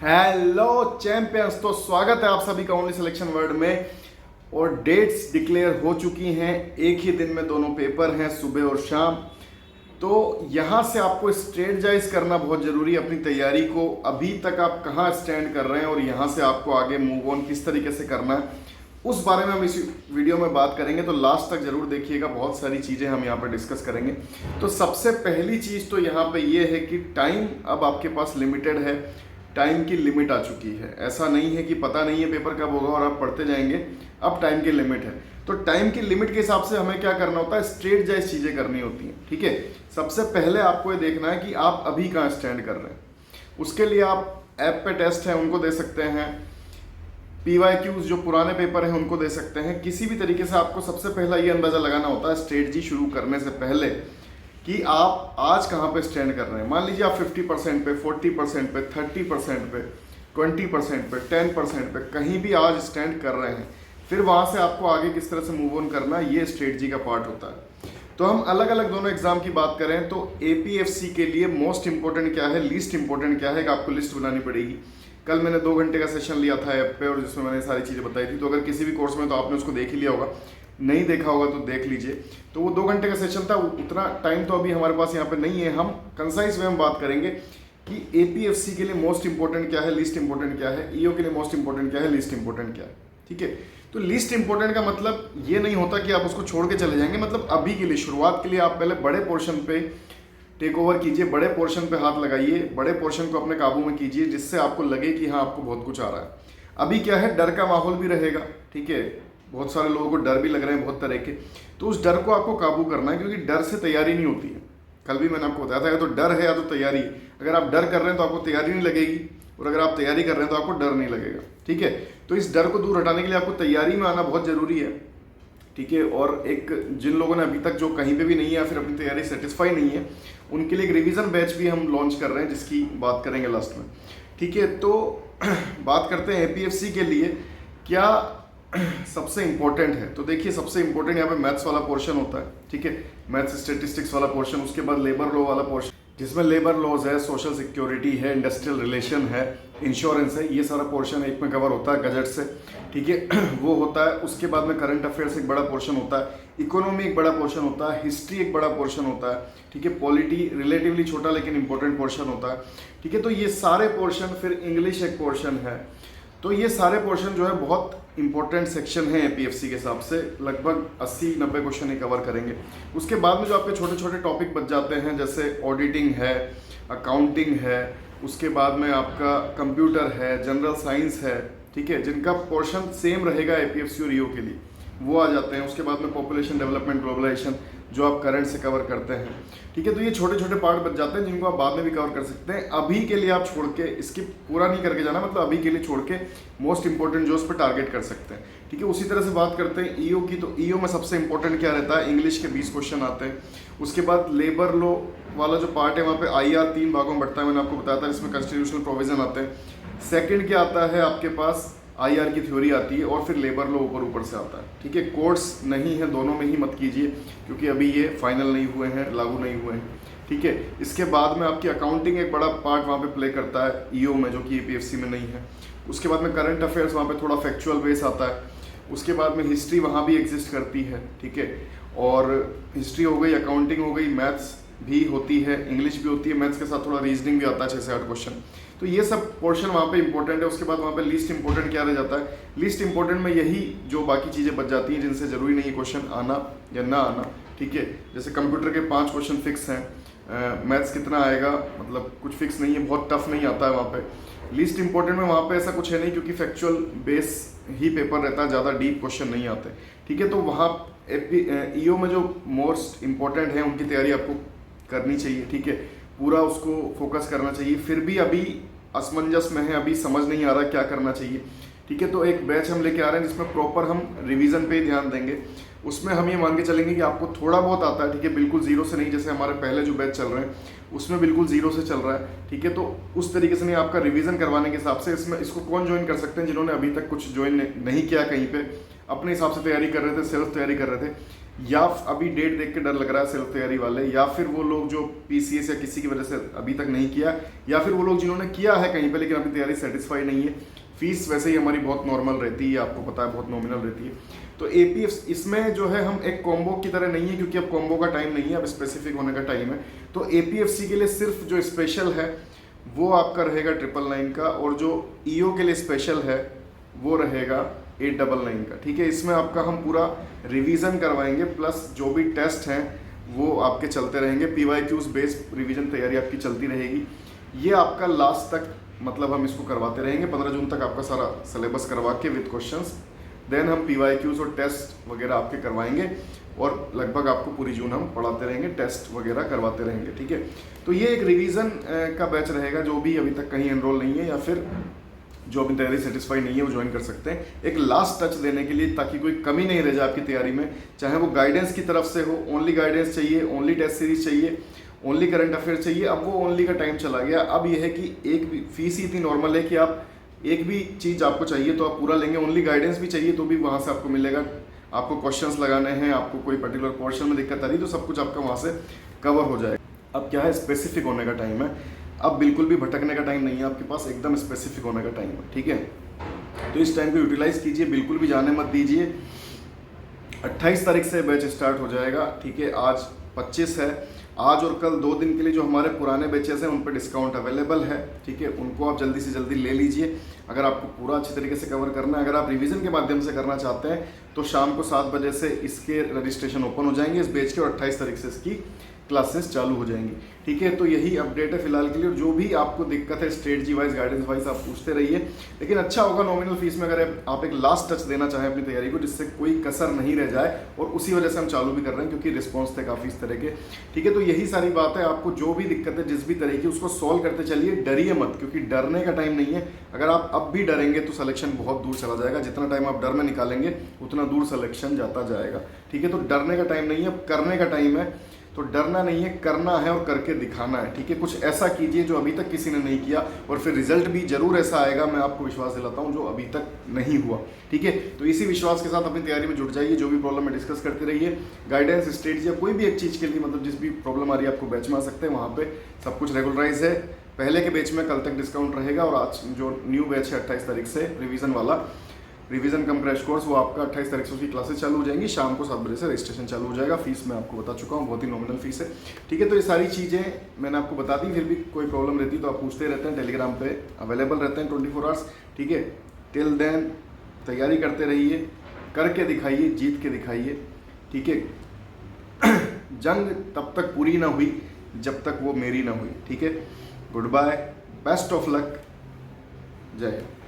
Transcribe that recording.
Hello champions, तो स्वागत है आप सभी का ओनली सिलेक्शन वर्ल्ड में। और डेट्स डिक्लेयर हो चुकी हैं, एक ही दिन में दोनों पेपर हैं, सुबह और शाम। तो यहाँ से आपको स्ट्रेटजाइज करना बहुत ज़रूरी है अपनी तैयारी को। अभी तक आप कहाँ स्टैंड कर रहे हैं और यहाँ से आपको आगे मूव ऑन किस तरीके से करना है, उस बारे में हम इस वीडियो में बात करेंगे। तो लास्ट तक जरूर देखिएगा, बहुत सारी चीज़ें हम यहाँ पर डिस्कस करेंगे। तो सबसे पहली चीज़ तो यहाँ पे ये है कि टाइम अब आपके पास लिमिटेड है, टाइम की लिमिट आ चुकी है। ऐसा नहीं है कि पता नहीं है पेपर कब होगा और आप पढ़ते जाएंगे, अब टाइम की लिमिट है। तो टाइम की लिमिट के हिसाब से हमें क्या करना होता है, स्ट्रेट जाइज चीज़ें करनी होती हैं। ठीक है, सबसे पहले आपको ये देखना है कि आप अभी कहाँ स्टैंड कर रहे हैं। उसके लिए आप ऐप पे टेस्ट हैं उनको दे सकते हैं, PYQs जो पुराने पेपर हैं उनको दे सकते हैं। किसी भी तरीके से आपको सबसे पहला ये अंदाज़ा लगाना होता है स्ट्रेटजी शुरू करने से पहले कि आप आज कहाँ पे स्टैंड कर रहे हैं। मान लीजिए आप 50% पे, 40% पे, 30% पे, 20% पे, 10% पे कहीं भी आज स्टैंड कर रहे हैं, फिर वहाँ से आपको आगे किस तरह से मूव ऑन करना, ये स्ट्रेटजी का पार्ट होता है। तो हम अलग अलग दोनों एग्जाम की बात करें तो APFC के लिए मोस्ट इंपॉर्टेंट क्या है, लीस्ट इंपॉर्टेंट क्या है, कि आपको लिस्ट बनानी पड़ेगी। कल मैंने 2 घंटे का सेशन लिया था ऐप पे और जिसमें मैंने सारी चीज़ें बताई थी। तो अगर किसी भी कोर्स में तो आपने उसको देख ही लिया होगा, नहीं देखा होगा तो देख लीजिए। तो वो 2 घंटे का सेशन था, उतना टाइम तो अभी हमारे पास यहाँ पे नहीं है। हम कंसाइज वे में बात करेंगे कि APFC के लिए मोस्ट इंपॉर्टेंट क्या है, लीस्ट इंपॉर्टेंट क्या है, EO के लिए मोस्ट इंपॉर्टेंट क्या है, लीस्ट इंपॉर्टेंट क्या है। ठीक है, तो लीस्ट इंपॉर्टेंट का मतलब ये नहीं होता कि आप उसको छोड़ के चले जाएंगे। मतलब अभी के लिए, शुरुआत के लिए आप पहले बड़े पोर्शन पे टेक ओवर कीजिए, बड़े पोर्शन पे हाथ लगाइए, बड़े पोर्शन को अपने काबू में कीजिए, जिससे आपको लगे कि हाँ आपको बहुत कुछ आ रहा है। अभी क्या है, डर का माहौल भी रहेगा। ठीक है, बहुत सारे लोगों को डर भी लग रहे हैं बहुत तरह के, तो उस डर को आपको काबू करना है, क्योंकि डर से तैयारी नहीं होती है। कल भी मैंने आपको बताया था, या तो डर है या तो तैयारी। अगर आप डर कर रहे हैं तो आपको तैयारी नहीं लगेगी, और अगर आप तैयारी कर रहे हैं तो आपको डर नहीं लगेगा। ठीक है, तो इस डर को दूर हटाने के लिए आपको तैयारी में आना बहुत ज़रूरी है। ठीक है, और एक जिन लोगों ने अभी तक जो कहीं पे भी नहीं है या फिर अपनी तैयारी सेटिस्फाई नहीं है, उनके लिए एक रिवीजन बैच भी हम लॉन्च कर रहे हैं, जिसकी बात करेंगे लास्ट में। ठीक है, तो बात करते हैं APFC के लिए क्या सबसे इंपॉर्टेंट है। तो देखिए, सबसे इंपॉर्टेंट यहाँ पे मैथ्स वाला पोर्शन होता है। ठीक है, मैथ्स स्टेटिस्टिक्स वाला पोर्शन, उसके बाद लेबर लॉ वाला पोर्शन, जिसमें लेबर लॉज है, सोशल सिक्योरिटी है, इंडस्ट्रियल रिलेशन है, इंश्योरेंस है, ये सारा पोर्शन एक में कवर होता है गजट से। ठीक है, वो होता है। उसके बाद में करंट अफेयर्स एक बड़ा पोर्शन होता है, इकोनॉमी एक बड़ा पोर्शन होता है, हिस्ट्री एक बड़ा पोर्शन होता है। ठीक है, पॉलिटी रिलेटिवली छोटा लेकिन इंपॉर्टेंट पोर्शन होता है। ठीक है, तो ये सारे पोर्शन, फिर इंग्लिश एक पोर्शन है। तो ये सारे पोर्शन जो है बहुत इंपॉर्टेंट सेक्शन है APFC के हिसाब से, लगभग 80-90 क्वेश्चन ही कवर करेंगे। उसके बाद में जो आपके छोटे छोटे टॉपिक बच जाते हैं, जैसे ऑडिटिंग है, अकाउंटिंग है, उसके बाद में आपका कंप्यूटर है, जनरल साइंस है। ठीक है, जिनका पोर्शन सेम रहेगा APFC और EO के लिए, वो आ जाते हैं। उसके बाद में पॉपुलेशन डेवलपमेंट ग्लोबलाइजेशन, जो आप करंट से कवर करते हैं। ठीक है, तो ये छोटे छोटे पार्ट बच जाते हैं जिनको आप बाद में भी कवर कर सकते हैं। अभी के लिए आप छोड़ के, इसकी पूरा नहीं करके जाना, मतलब अभी के लिए छोड़ के मोस्ट इंपॉर्टेंट जो उस पर टारगेट कर सकते हैं। ठीक है, उसी तरह से बात करते हैं EO की। तो EO में सबसे इंपॉर्टेंट क्या रहता है, इंग्लिश के 20 क्वेश्चन आते हैं। उसके बाद लेबर लॉ वाला जो पार्ट है, वहाँ पे IR 3 भागों में बढ़ता है, मैंने आपको बताया था, इसमें कॉन्स्टिट्यूशनल प्रोविजन आते हैं। सेकेंड क्या आता है आपके पास, IR की थ्योरी आती है, और फिर लेबर लॉ ऊपर से आता है। ठीक है, कोर्स नहीं है, दोनों में ही मत कीजिए, क्योंकि अभी ये फाइनल नहीं हुए हैं, लागू नहीं हुए हैं। ठीक है, इसके बाद में आपकी अकाउंटिंग एक बड़ा पार्ट वहाँ पे प्ले करता है EO में, जो कि APFC में नहीं है। उसके बाद में करंट अफेयर्स, वहाँ पे थोड़ा फैक्चुअल बेस आता है। उसके बाद में हिस्ट्री वहाँ भी एग्जिस्ट करती है। ठीक है, और हिस्ट्री हो गई, अकाउंटिंग हो गई, मैथ्स भी होती है, इंग्लिश भी होती है, मैथ्स के साथ थोड़ा रीजनिंग भी आता है, 6 से 8 क्वेश्चन। तो ये सब पोर्शन वहाँ पे इंपॉर्टेंट है। उसके बाद वहाँ पे लीस्ट इंपॉर्टेंट क्या रह जाता है, लीस्ट इंपॉर्टेंट में यही जो बाकी चीज़ें बच जाती हैं, जिनसे ज़रूरी नहीं है क्वेश्चन आना या ना आना। ठीक है, जैसे कंप्यूटर के 5 क्वेश्चन फिक्स हैं, मैथ्स कितना आएगा, मतलब कुछ फिक्स नहीं है, बहुत टफ नहीं आता है वहाँ पे। लीस्ट इंपॉर्टेंट में वहाँ पे ऐसा कुछ है नहीं, क्योंकि फैक्चुअल बेस ही पेपर रहता है, ज़्यादा डीप क्वेश्चन नहीं आते। ठीक है, तो वहाँ EO में जो मोस्ट इंपॉर्टेंट है उनकी तैयारी आपको करनी चाहिए। ठीक है, पूरा उसको फोकस करना चाहिए। फिर भी अभी असमंजस में है, अभी समझ नहीं आ रहा क्या करना चाहिए। ठीक है, तो एक बैच हम लेके आ रहे हैं जिसमें प्रॉपर हम रिवीजन पे ही ध्यान देंगे। उसमें हम ये मान के चलेंगे कि आपको थोड़ा बहुत आता है। ठीक है, बिल्कुल जीरो से नहीं, जैसे हमारे पहले जो बैच चल रहे हैं उसमें बिल्कुल जीरो से चल रहा है। ठीक है, तो उस तरीके से नहीं, आपका रिवीजन करवाने के हिसाब से। इसमें इसको कौन ज्वाइन कर सकते हैं, जिन्होंने अभी तक कुछ ज्वाइन नहीं किया, कहीं पे अपने हिसाब से तैयारी कर रहे थे, सेल्फ तैयारी कर रहे थे। या अभी डेट देख के डर लग रहा है सेल्फ तैयारी वाले, या फिर वो लोग जो पीसीएस या किसी की वजह से अभी तक नहीं किया, या फिर वो लोग जिन्होंने किया है कहीं पे लेकिन अपनी तैयारी सेटिस्फाई नहीं है। फीस वैसे ही हमारी बहुत नॉर्मल रहती है, आपको पता है बहुत नॉमिनल रहती है। तो एपीएफ इसमें जो है हम एक कॉम्बो की तरह नहीं है, क्योंकि अब कॉम्बो का टाइम नहीं है, अब स्पेसिफिक होने का टाइम है। तो एपीएफसी के लिए सिर्फ जो स्पेशल है वो आपका रहेगा 999 का, और जो ईओ के लिए स्पेशल है वो रहेगा 899 का। ठीक है, इसमें आपका हम पूरा रिवीजन करवाएंगे, प्लस जो भी टेस्ट हैं वो आपके चलते रहेंगे। पीवाईक्यूज बेस्ड रिवीजन तैयारी आपकी चलती रहेगी। ये आपका लास्ट तक मतलब हम इसको करवाते रहेंगे। 15 जून तक आपका सारा सिलेबस करवा के विद क्वेश्चंस, देन हम पीवाईक्यूज और टेस्ट वगैरह आपके करवाएंगे, और लगभग आपको पूरी जून हम पढ़ाते रहेंगे, टेस्ट वगैरह करवाते रहेंगे। ठीक है, तो ये एक रिवीजन का बैच रहेगा। जो भी अभी तक कहीं एनरोल नहीं है या फिर जो अपनी तैयारी सेटिस्फाई नहीं है वो ज्वाइन कर सकते हैं, एक लास्ट टच देने के लिए, ताकि कोई कमी नहीं रह जाए आपकी तैयारी में। चाहे वो गाइडेंस की तरफ से हो, ओनली गाइडेंस चाहिए, ओनली टेस्ट सीरीज चाहिए, ओनली करंट अफेयर चाहिए। अब वो ओनली का टाइम चला गया। अब ये है कि एक भी फीस ही इतनी नॉर्मल है कि आप एक भी चीज़ आपको चाहिए तो आप पूरा लेंगे। ओनली गाइडेंस भी चाहिए तो भी वहाँ से आपको मिलेगा। आपको क्वेश्चंस लगाने हैं, आपको कोई पर्टिकुलर पोर्शन में दिक्कत आ रही है तो सब कुछ आपका वहाँ से कवर हो जाएगा। अब क्या है, स्पेसिफिक होने का टाइम है। अब बिल्कुल भी भटकने का टाइम नहीं है आपके पास, एकदम स्पेसिफिक होने का टाइम है। ठीक है, तो इस टाइम को यूटिलाइज कीजिए, बिल्कुल भी जाने मत दीजिए। 28 तारीख से बैच स्टार्ट हो जाएगा। ठीक है, आज 25 है। आज और कल 2 दिन के लिए जो हमारे पुराने बैचेस हैं उन पर डिस्काउंट अवेलेबल है। ठीक है, उनको आप जल्दी से जल्दी ले लीजिए अगर आपको पूरा अच्छी तरीके से कवर करना है। अगर आप रिवीजन के माध्यम से करना चाहते हैं तो शाम को 7 बजे से इसके रजिस्ट्रेशन ओपन हो जाएंगे इस बैच के, और 28 तारीख से इसकी क्लासेस चालू हो जाएंगी। ठीक है, तो यही अपडेट है फिलहाल के लिए। और जो भी आपको दिक्कत है स्ट्रेटजी वाइज, गाइडेंस वाइज, आप पूछते रहिए। लेकिन अच्छा होगा नॉमिनल फीस में अगर आप एक लास्ट टच देना चाहें अपनी तैयारी को, जिससे कोई कसर नहीं रह जाए। और उसी वजह से हम चालू भी कर रहे हैं, क्योंकि रिस्पॉन्स थे काफ़ी इस तरह के। ठीक है, तो यही सारी बात है। आपको जो भी दिक्कत है जिस भी तरह की, उसको सॉल्व करते चलिए, डरिए मत, क्योंकि डरने का टाइम नहीं है। अगर आप अब भी डरेंगे तो सिलेक्शन बहुत दूर चला जाएगा। जितना टाइम आप डर में निकालेंगे उतना दूर सिलेक्शन जाता जाएगा। ठीक है, तो डरने का टाइम नहीं है, अब करने का टाइम है। तो डरना नहीं है, करना है और करके दिखाना है। ठीक है, कुछ ऐसा कीजिए जो अभी तक किसी ने नहीं किया, और फिर रिजल्ट भी जरूर ऐसा आएगा, मैं आपको विश्वास दिलाता हूं, जो अभी तक नहीं हुआ। ठीक है, तो इसी विश्वास के साथ अपनी तैयारी में जुट जाइए। जो भी प्रॉब्लम है डिस्कस करते रहिए। गाइडेंस, स्ट्रेटजी या कोई भी एक चीज़ के लिए, मतलब जिस भी प्रॉब्लम आ रही है आपको बैच में आ सकते हैं, वहाँ पे सब कुछ रेगुलराइज है। पहले के बैच में कल तक डिस्काउंट रहेगा, और आज जो न्यू बैच है 28 तारीख से रिवीजन वाला, रिवीजन कम क्रैश कोर्स, वो आपका 28 तारीख से उसकी क्लासेस चालू हो जाएंगी। शाम को 7 बजे से रजिस्ट्रेशन चालू हो जाएगा। फीस मैं आपको बता चुका हूँ, बहुत ही नॉमिनल फीस है। ठीक है, तो ये सारी चीज़ें मैंने आपको बता दी। फिर भी कोई प्रॉब्लम रहती है तो आप पूछते रहते हैं, टेलीग्राम पे अवेलेबल रहते हैं 24 आवर्स। ठीक है, टिल देन तैयारी करते रहिए, करके दिखाइए, जीत के दिखाइए। ठीक है, जंग तब तक पूरी ना हुई जब तक वो मेरी ना हुई। ठीक है, good bye, best of luck, जय हिंद।